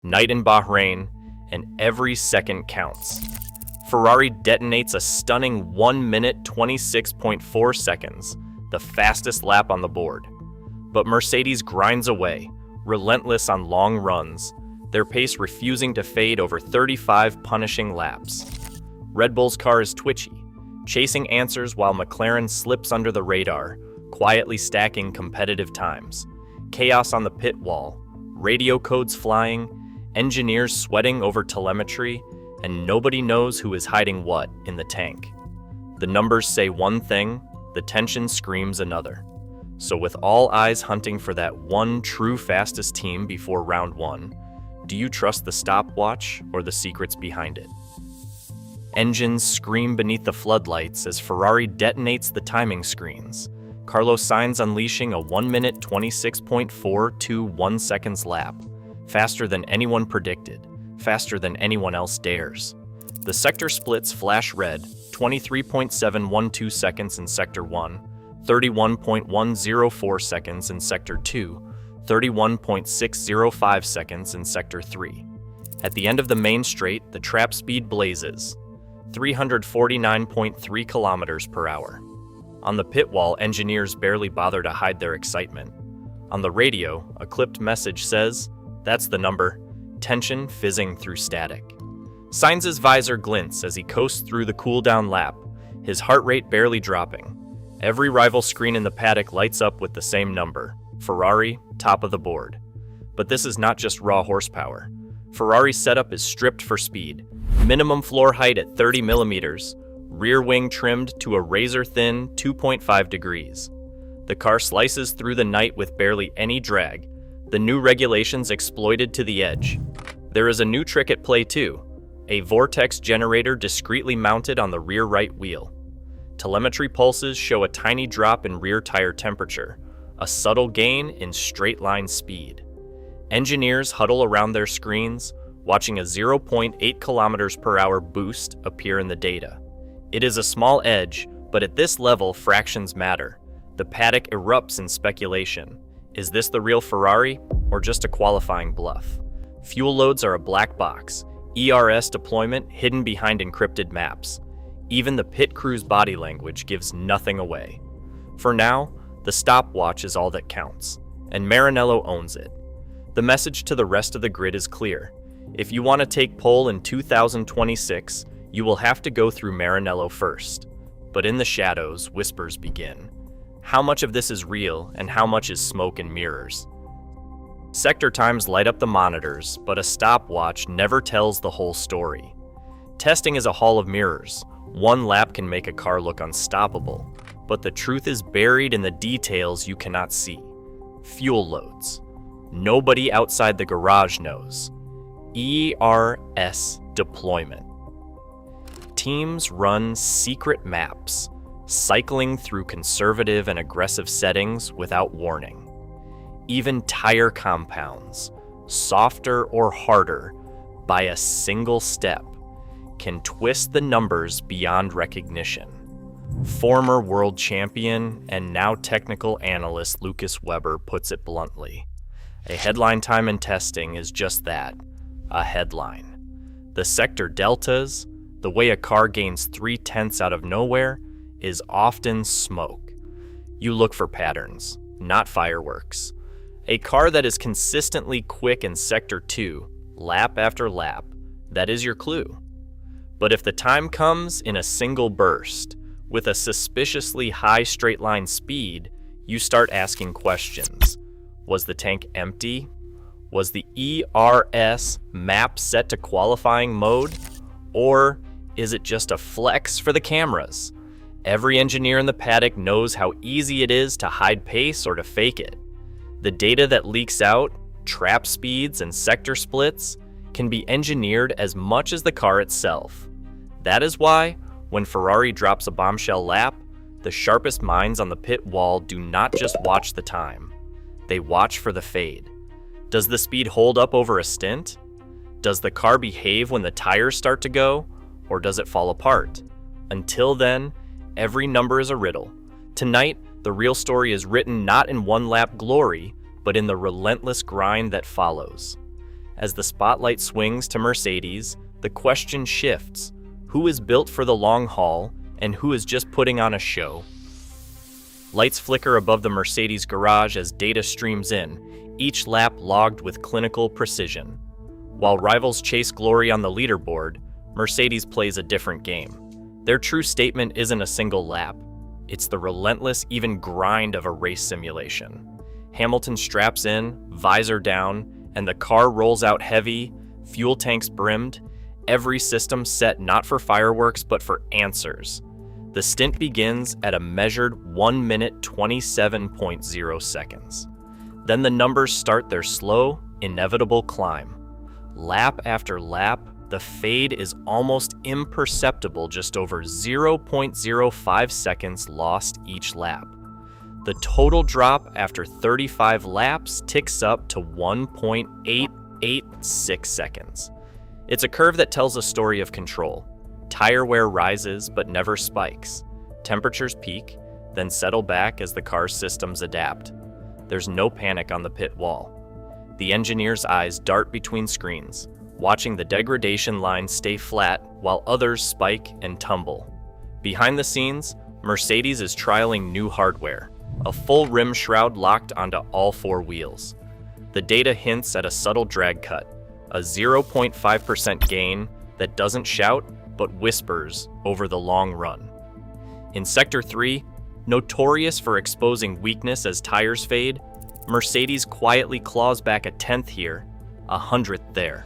night in Bahrain, and every second counts. Ferrari detonates a stunning 1 minute 26.4 seconds, the fastest lap on the board. But Mercedes grinds away, relentless on long runs, their pace refusing to fade over 35 punishing laps. Red Bull's car is twitchy, chasing answers while McLaren slips under the radar, quietly stacking competitive times. Chaos on the pit wall, radio codes flying, engineers sweating over telemetry, and nobody knows who is hiding what in the tank. The numbers say one thing, the tension screams another. So with all eyes hunting for that one true fastest team before round one, do you trust the stopwatch or the secrets behind it? Engines scream beneath the floodlights as Ferrari detonates the timing screens, Carlos Sainz unleashing a 1 minute 26.421 seconds lap, faster than anyone predicted, faster than anyone else dares. The sector splits flash red, 23.712 seconds in Sector 1, 31.104 seconds in Sector 2, 31.605 seconds in Sector 3. At the end of the main straight, the trap speed blazes, 349.3 kilometers per hour. On the pit wall, engineers barely bother to hide their excitement. On the radio, a clipped message says, "That's the number," tension fizzing through static. Sainz's visor glints as he coasts through the cool-down lap, his heart rate barely dropping. Every rival screen in the paddock lights up with the same number, Ferrari, top of the board. But this is not just raw horsepower. Ferrari's setup is stripped for speed. Minimum floor height at 30 millimeters, rear wing trimmed to a razor-thin 2.5 degrees. The car slices through the night with barely any drag, the new regulations exploited to the edge. There is a new trick at play too, a vortex generator discreetly mounted on the rear right wheel. Telemetry pulses show a tiny drop in rear tire temperature, a subtle gain in straight-line speed. Engineers huddle around their screens, watching a 0.8 kilometers per hour boost appear in the data. It is a small edge, but at this level, fractions matter. The paddock erupts in speculation. Is this the real Ferrari, or just a qualifying bluff? Fuel loads are a black box, ERS deployment hidden behind encrypted maps. Even the pit crew's body language gives nothing away. For now, the stopwatch is all that counts, and Maranello owns it. The message to the rest of the grid is clear. If you want to take pole in 2026, you will have to go through Maranello first. But in the shadows, whispers begin. How much of this is real, and how much is smoke and mirrors? Sector times light up the monitors, but a stopwatch never tells the whole story. Testing is a hall of mirrors. One lap can make a car look unstoppable, but the truth is buried in the details you cannot see. Fuel loads. Nobody outside the garage knows. ERS deployment. Teams run secret maps, cycling through conservative and aggressive settings without warning. Even tire compounds, softer or harder, by a single step, can twist the numbers beyond recognition. Former world champion and now technical analyst Lucas Weber puts it bluntly. A headline time in testing is just that, a headline. The sector deltas, the way a car gains 3/10 out of nowhere, is often smoke. You look for patterns, not fireworks. A car that is consistently quick in Sector 2, lap after lap, that is your clue. But if the time comes in a single burst, with a suspiciously high straight-line speed, you start asking questions. Was the tank empty? Was the ERS map set to qualifying mode? Or is it just a flex for the cameras? Every engineer in the paddock knows how easy it is to hide pace or to fake it. The data that leaks out, trap speeds and sector splits, can be engineered as much as the car itself. That is why, when Ferrari drops a bombshell lap, the sharpest minds on the pit wall do not just watch the time. They watch for the fade. Does the speed hold up over a stint? Does the car behave when the tires start to go, or does it fall apart? Until then, every number is a riddle. Tonight, the real story is written not in one-lap glory, but in the relentless grind that follows. As the spotlight swings to Mercedes, the question shifts. Who is built for the long haul, and who is just putting on a show? Lights flicker above the Mercedes garage as data streams in, each lap logged with clinical precision. While rivals chase glory on the leaderboard, Mercedes plays a different game. Their true statement isn't a single lap. It's the relentless, even grind of a race simulation. Hamilton straps in, visor down, and the car rolls out heavy, fuel tanks brimmed, every system set not for fireworks but for answers. The stint begins at a measured 1 minute 27.0 seconds. Then the numbers start their slow, inevitable climb. Lap after lap, the fade is almost imperceptible, just over 0.05 seconds lost each lap. The total drop after 35 laps ticks up to 1.886 seconds. It's a curve that tells a story of control. Tire wear rises but never spikes. Temperatures peak, then settle back as the car's systems adapt. There's no panic on the pit wall. The engineer's eyes dart between screens, watching the degradation line stay flat while others spike and tumble. Behind the scenes, Mercedes is trialing new hardware, a full rim shroud locked onto all four wheels. The data hints at a subtle drag cut, a 0.5% gain that doesn't shout but whispers over the long run. In Sector 3, notorious for exposing weakness as tires fade, Mercedes quietly claws back a 10th here, a 100th there.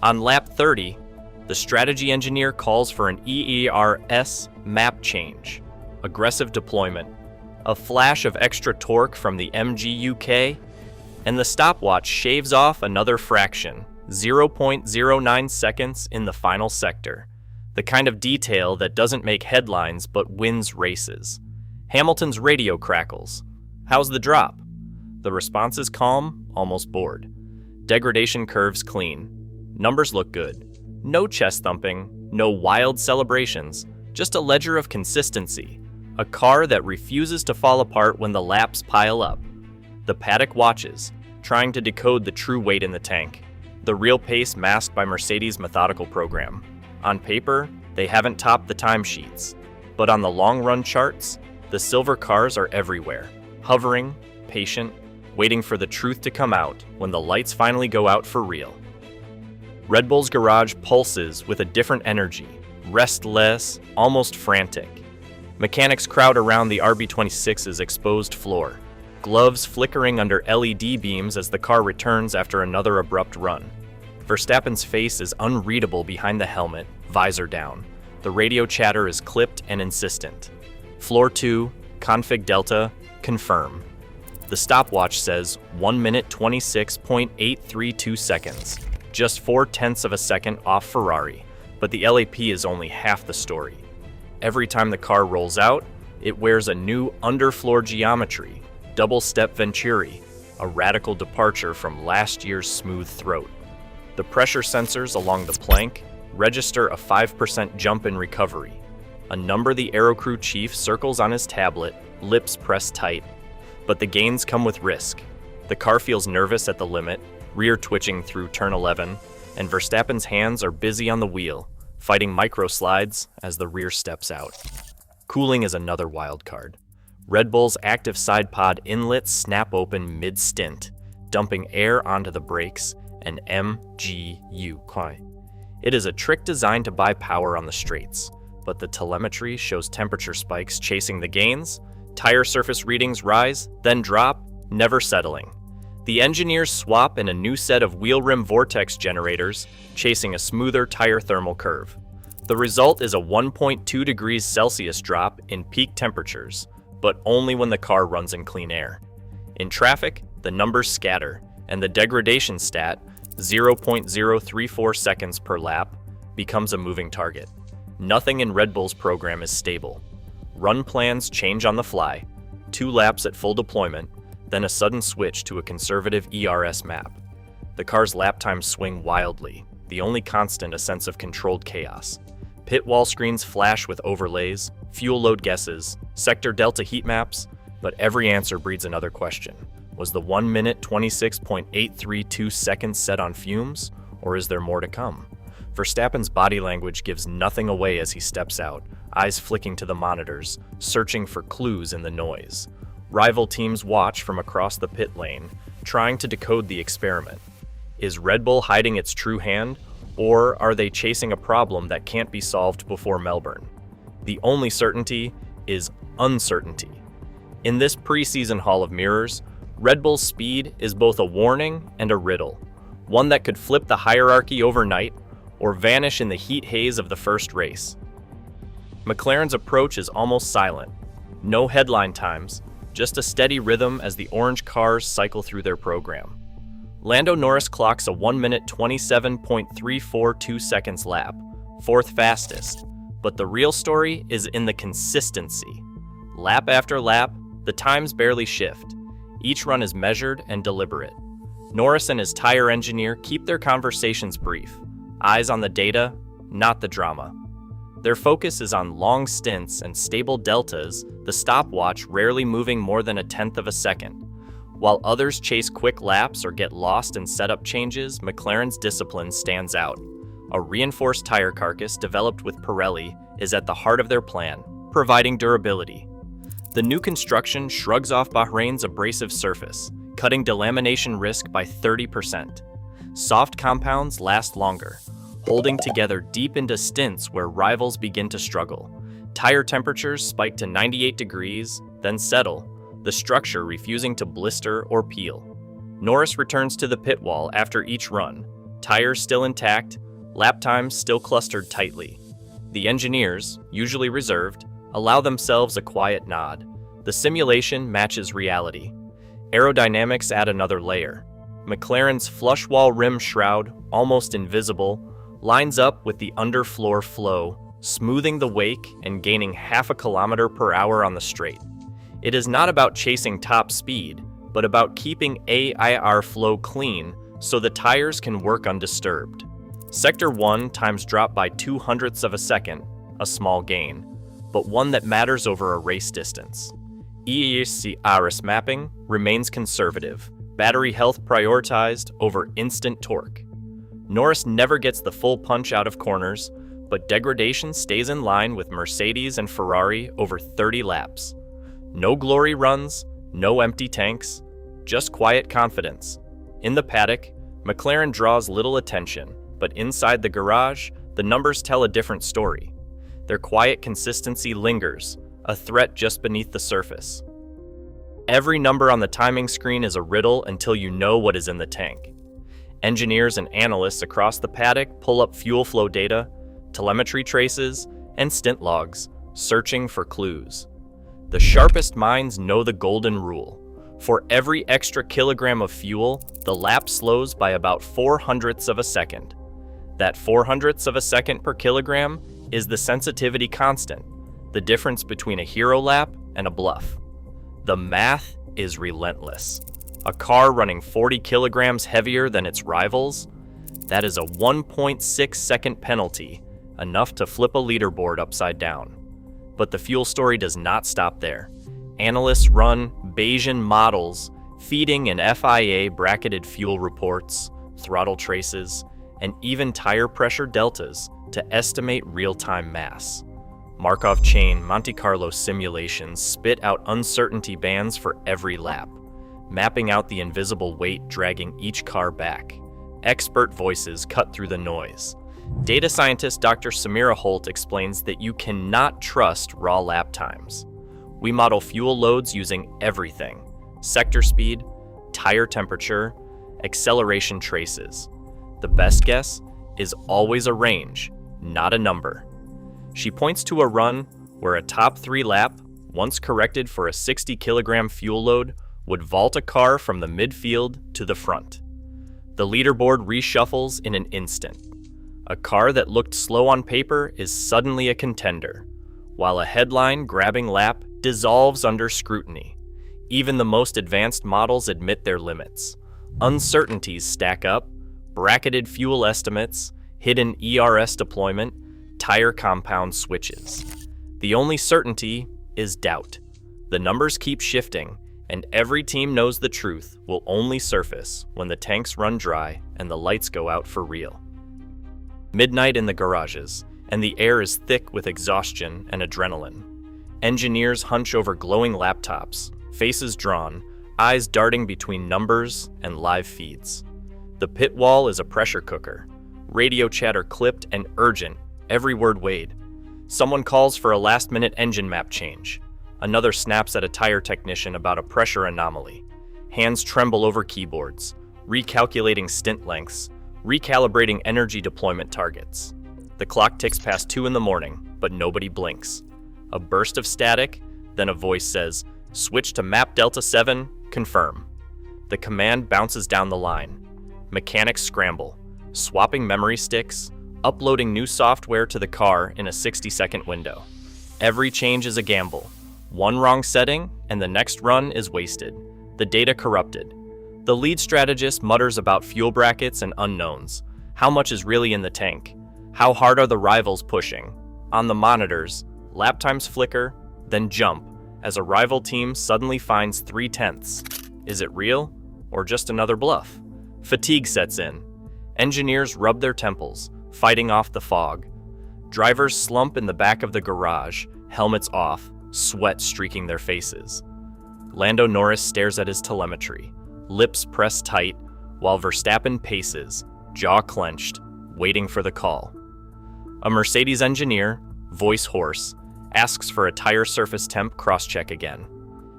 On lap 30, the strategy engineer calls for an EERS map change, aggressive deployment, a flash of extra torque from the MGUK, and the stopwatch shaves off another fraction, 0.09 seconds in the final sector, the kind of detail that doesn't make headlines but wins races. Hamilton's radio crackles. "How's the drop?" The response is calm, almost bored. Degradation curves clean. Numbers look good. No chest thumping, no wild celebrations, just a ledger of consistency. A car that refuses to fall apart when the laps pile up. The paddock watches, trying to decode the true weight in the tank. The real pace masked by Mercedes' methodical program. On paper, they haven't topped the timesheets, but on the long-run charts, the silver cars are everywhere, hovering, patient, waiting for the truth to come out when the lights finally go out for real. Red Bull's garage pulses with a different energy, restless, almost frantic. Mechanics crowd around the RB26's exposed floor, gloves flickering under LED beams as the car returns after another abrupt run. Verstappen's face is unreadable behind the helmet, visor down. The radio chatter is clipped and insistent. Floor 2, config delta, confirm. The stopwatch says 1 minute 26.832 seconds, just 0.4 of a second off Ferrari, but the LAP is only half the story. Every time the car rolls out, it wears a new underfloor geometry, double-step Venturi, a radical departure from last year's smooth throat. The pressure sensors along the plank register a 5% jump in recovery, a number the aerocrew chief circles on his tablet, lips pressed tight. But the gains come with risk. The car feels nervous at the limit, rear twitching through turn 11, and Verstappen's hands are busy on the wheel, fighting micro-slides as the rear steps out. Cooling is another wild card. Red Bull's active side pod inlets snap open mid-stint, dumping air onto the brakes and MGU. It is a trick designed to buy power on the straights, but the telemetry shows temperature spikes chasing the gains, tire surface readings rise, then drop, never settling. The engineers swap in a new set of wheel rim vortex generators, chasing a smoother tire thermal curve. The result is a 1.2 degrees Celsius drop in peak temperatures, but only when the car runs in clean air. In traffic, the numbers scatter, and the degradation stat, 0.034 seconds per lap, becomes a moving target. Nothing in Red Bull's program is stable. Run plans change on the fly, 2 laps at full deployment, then a sudden switch to a conservative ERS map. The car's lap times swing wildly, the only constant a sense of controlled chaos. Pit wall screens flash with overlays, fuel load guesses, sector delta heat maps, but every answer breeds another question. Was the 1 minute 26.832 seconds set on fumes, or is there more to come? Verstappen's body language gives nothing away as he steps out, eyes flicking to the monitors, searching for clues in the noise. Rival teams watch from across the pit lane, trying to decode the experiment. Is Red Bull hiding its true hand, or are they chasing a problem that can't be solved before Melbourne? The only certainty is uncertainty. In this preseason Hall of Mirrors, Red Bull's speed is both a warning and a riddle, one that could flip the hierarchy overnight or vanish in the heat haze of the first race. McLaren's approach is almost silent. No headline times, just a steady rhythm as the orange cars cycle through their program. Lando Norris clocks a 1 minute 27.342 seconds lap, fourth fastest, but the real story is in the consistency. Lap after lap, the times barely shift. Each run is measured and deliberate. Norris and his tire engineer keep their conversations brief, eyes on the data, not the drama. Their focus is on long stints and stable deltas, the stopwatch rarely moving more than 1/10 of a second. While others chase quick laps or get lost in setup changes, McLaren's discipline stands out. A reinforced tire carcass developed with Pirelli is at the heart of their plan, providing durability. The new construction shrugs off Bahrain's abrasive surface, cutting delamination risk by 30%. Soft compounds last longer, holding together deep into stints where rivals begin to struggle. Tire temperatures spike to 98 degrees, then settle, the structure refusing to blister or peel. Norris returns to the pit wall after each run, tires still intact, lap times still clustered tightly. The engineers, usually reserved, allow themselves a quiet nod. The simulation matches reality. Aerodynamics add another layer. McLaren's flush wall rim shroud, almost invisible, lines up with the underfloor flow, smoothing the wake and gaining 0.5 kilometers per hour on the straight. It is not about chasing top speed, but about keeping AIR flow clean so the tires can work undisturbed. Sector 1 times drop by 0.02 of a second, a small gain, but one that matters over a race distance. EIRS mapping remains conservative, battery health prioritized over instant torque. Norris never gets the full punch out of corners, but degradation stays in line with Mercedes and Ferrari over 30 laps. No glory runs, no empty tanks, just quiet confidence. In the paddock, McLaren draws little attention, but inside the garage, the numbers tell a different story. Their quiet consistency lingers, a threat just beneath the surface. Every number on the timing screen is a riddle until you know what is in the tank. Engineers and analysts across the paddock pull up fuel flow data, telemetry traces, and stint logs, searching for clues. The sharpest minds know the golden rule. For every extra kilogram of fuel, the lap slows by about 0.04 of a second. That 0.04 of a second per kilogram is the sensitivity constant, the difference between a hero lap and a bluff. The math is relentless. A car running 40 kilograms heavier than its rivals, that is a 1.6 second penalty, enough to flip a leaderboard upside down. But the fuel story does not stop there. Analysts run Bayesian models, feeding in FIA bracketed fuel reports, throttle traces, and even tire pressure deltas to estimate real-time mass. Markov chain Monte Carlo simulations spit out uncertainty bands for every lap, mapping out the invisible weight dragging each car back. Expert voices cut through the noise. Data scientist Dr. Samira Holt explains that you cannot trust raw lap times. We model fuel loads using everything: sector speed, tire temperature, acceleration traces. The best guess is always a range, not a number. She points to a run where a top 3 lap, once corrected for a 60 kilogram fuel load, would vault a car from the midfield to the front. The leaderboard reshuffles in an instant. A car that looked slow on paper is suddenly a contender, while a headline-grabbing lap dissolves under scrutiny. Even the most advanced models admit their limits. Uncertainties stack up, bracketed fuel estimates, hidden ERS deployment, tire compound switches. The only certainty is doubt. The numbers keep shifting, And every team knows the truth will only surface when the tanks run dry and the lights go out for real. Midnight in the garages, and the air is thick with exhaustion and adrenaline. Engineers hunch over glowing laptops, faces drawn, eyes darting between numbers and live feeds. The pit wall is a pressure cooker, radio chatter clipped and urgent, every word weighed. Someone calls for a last-minute engine map change. Another snaps at a tire technician about a pressure anomaly. Hands tremble over keyboards, recalculating stint lengths, recalibrating energy deployment targets. The clock ticks past 2 in the morning, but nobody blinks. A burst of static, then a voice says, "Switch to map Delta 7, confirm." The command bounces down the line. Mechanics scramble, swapping memory sticks, uploading new software to the car in a 60-second window. Every change is a gamble. One wrong setting, and the next run is wasted. The data corrupted. The lead strategist mutters about fuel brackets and unknowns. How much is really in the tank? How hard are the rivals pushing? On the monitors, lap times flicker, then jump, as a rival team suddenly finds 3/10. Is it real, or just another bluff? Fatigue sets in. Engineers rub their temples, fighting off the fog. Drivers slump in the back of the garage, helmets off, sweat streaking their faces. Lando Norris stares at his telemetry, lips pressed tight, while Verstappen paces, jaw clenched, waiting for the call. A Mercedes engineer, voice hoarse, asks for a tire surface temp cross-check again.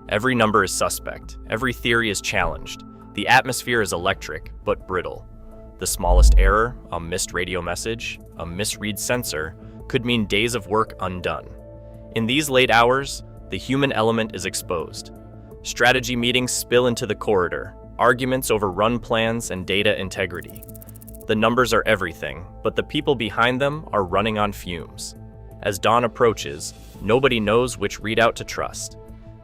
Every number is suspect, every theory is challenged. The atmosphere is electric, but brittle. The smallest error, a missed radio message, a misread sensor, could mean days of work undone. In these late hours, the human element is exposed. Strategy meetings spill into the corridor, arguments over run plans and data integrity. The numbers are everything, but the people behind them are running on fumes. As dawn approaches, nobody knows which readout to trust.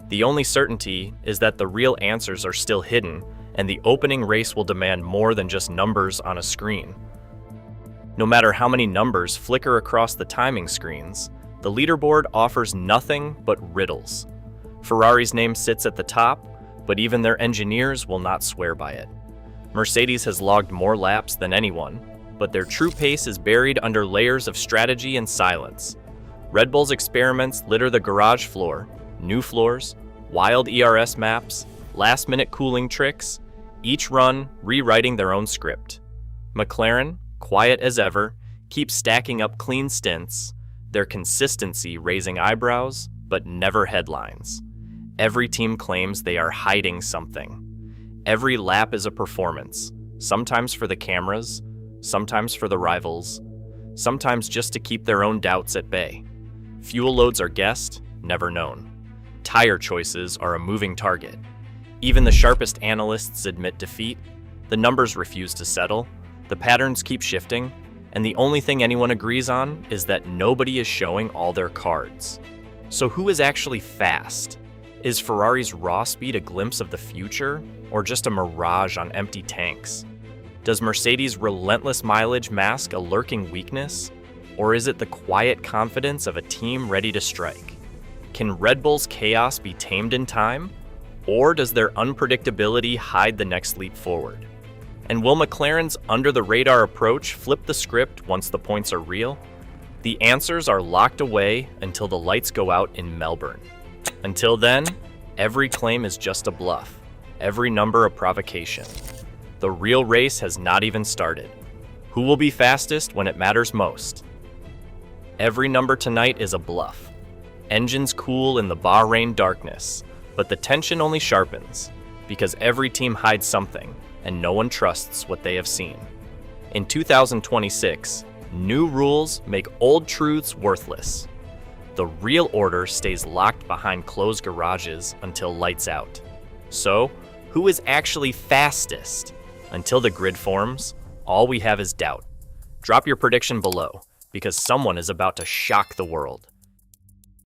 The only certainty is that the real answers are still hidden, and the opening race will demand more than just numbers on a screen. No matter how many numbers flicker across the timing screens, the leaderboard offers nothing but riddles. Ferrari's name sits at the top, but even their engineers will not swear by it. Mercedes has logged more laps than anyone, but their true pace is buried under layers of strategy and silence. Red Bull's experiments litter the garage floor, new floors, wild ERS maps, last-minute cooling tricks, each run rewriting their own script. McLaren, quiet as ever, keeps stacking up clean stints, their consistency raising eyebrows, but never headlines. Every team claims they are hiding something. Every lap is a performance, sometimes for the cameras, sometimes for the rivals, sometimes just to keep their own doubts at bay. Fuel loads are guessed, never known. Tire choices are a moving target. Even the sharpest analysts admit defeat. The numbers refuse to settle. The patterns keep shifting. And the only thing anyone agrees on is that nobody is showing all their cards. So who is actually fast? Is Ferrari's raw speed a glimpse of the future, or just a mirage on empty tanks? Does Mercedes' relentless mileage mask a lurking weakness, or is it the quiet confidence of a team ready to strike? Can Red Bull's chaos be tamed in time, or does their unpredictability hide the next leap forward? And will McLaren's under-the-radar approach flip the script once the points are real? The answers are locked away until the lights go out in Melbourne. Until then, every claim is just a bluff, every number a provocation. The real race has not even started. Who will be fastest when it matters most? Every number tonight is a bluff. Engines cool in the Bahrain darkness, but the tension only sharpens, because every team hides something, and no one trusts what they have seen. In 2026, new rules make old truths worthless. The real order stays locked behind closed garages until lights out. So, who is actually fastest? Until the grid forms, all we have is doubt. Drop your prediction below, because someone is about to shock the world.